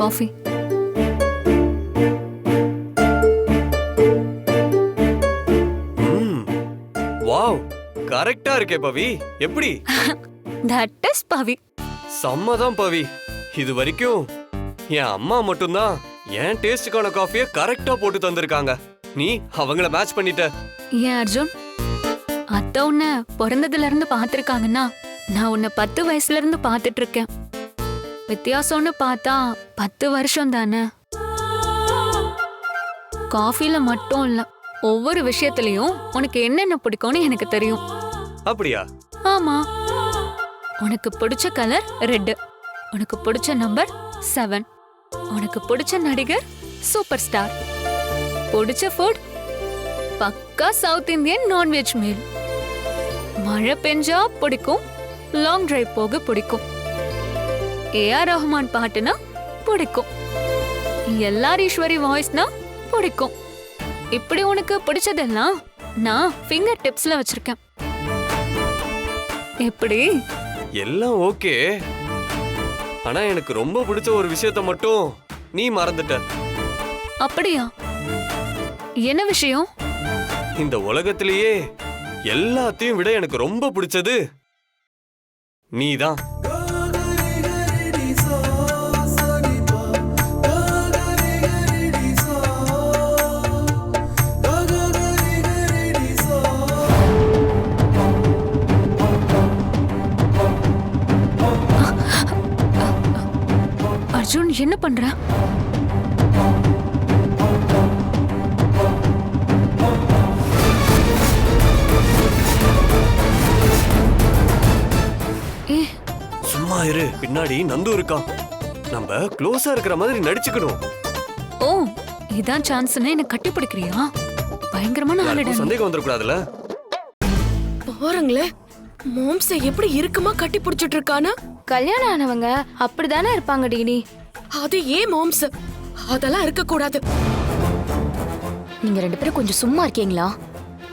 Coffee. Wow, கரெக்டா இருக்கே பவி. எப்படி? தட் இஸ் பவி. சம்மதம் பவி. இது வரைக்கும் என் அம்மா மட்டும்தான் என் டேஸ்டுக்கான காஃபியை கரெக்டா போட்டு தந்திருக்காங்க. நீ அவங்கள மேட்ச் பண்ணிட்ட. ஏன் அர்ஜுன், அத்தை உன்னை பிறந்ததுல இருந்து பாத்திருக்காங்கன்னா நான் உன்னை 10 வயசுல இருந்து பாத்துட்டு இருக்கேன். வித்தியாசம்னு பார்த்தா 10 வருஷம் தானே. காஃபில மட்டும் இல்ல, ஒவ்வொரு விஷயத்திலயும் உனக்கு என்னென்ன பிடிக்கும்னு எனக்கு தெரியும். அப்படியா? ஆமா. உனக்கு பிடிச்ச கலர் ரெட், உனக்கு பிடிச்ச நம்பர் 7, உனக்கு பிடிச்ச நடிகர் சூப்பர் ஸ்டார், பிடிச்ச ஃபுட் பக்கா சவுத் இந்தியன் நான்வெஜ் மீல், மழை பெஞ்சா பிடிக்கும், லாங் டிரைவ் போக பிடிக்கும், ஏஆர் ரஹ்மான் பாட்டுனா பிடிக்கும், எல்லார் ஈஸ்வரி வாய்ஸ்னா பிடிக்கும். இப்படி உனக்கு பிடிச்சதெல்லாம் நான் ஃபிங்கர் டிப்ஸ்ல வச்சிருக்கேன். எப்படி? எல்லாம் ஓகே. ஆனா எனக்கு ரொம்ப பிடிச்ச ஒரு விஷயத்த மட்டும் நீ மறந்துட்ட. அப்படியா? என்ன விஷயம்? இந்த உலகத்திலேயே எல்லாத்தையும் விட எனக்கு ரொம்ப பிடிச்சது நீதான். அர்ஜுன், என்ன பண்ற? சும்மா இரு, பின்னாடி நந்து இருக்கான். நம்ம க்ளோஸா இருக்கிற மாதிரி நடிச்சுக்கணும். ஓ, இதான் சான்ஸ்னு என்ன கட்டி பிடிக்கிறியா? பயங்கரமான ஆளுடா. சந்தேகம் வந்துடக்கூடாதுல. பாருங்களே, மாம்ச எப்படி இருக்குமா கட்டி பிடிச்சிட்டு இருக்கானா? கல்யாணம் ஆனவங்க அப்படிதானே இருப்பாங்க டீனி. அது ஏன் மாம்ச? அதெல்லாம் இருக்க கூடாது. நீங்க 2 பேரும் கொஞ்சம் சும்மா இருக்கீங்களா?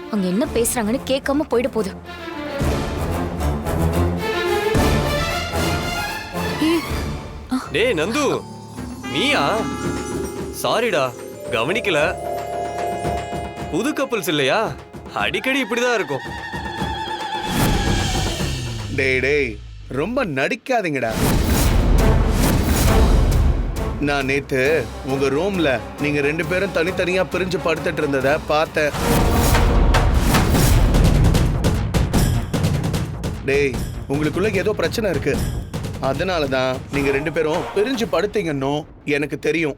அவங்க என்ன பேசுறாங்கன்னு கேட்காம போயிட போகுது. டேய் நந்து, நீயா? சாரிடா, கவனிக்கல. புது கப்பல்ஸ் இல்லையா, அடிக்கடி இப்படிதான் இருக்கும். டேய் டேய், ரொம்ப நடிக்காதீங்கடா. நான் நேத்து உங்க ரூம்ல நீங்க 2 பேரும் தனித்தனியா பிரிஞ்சு படுத்துட்டு இருந்தத பார்த்தேன். டேய், உங்களுக்குள்ள ஏதோ பிரச்சனை இருக்கு. அதனாலதான் நீங்க 2 பேரும் பிரிஞ்சு படுத்தீங்கன்னு எனக்கு தெரியும்.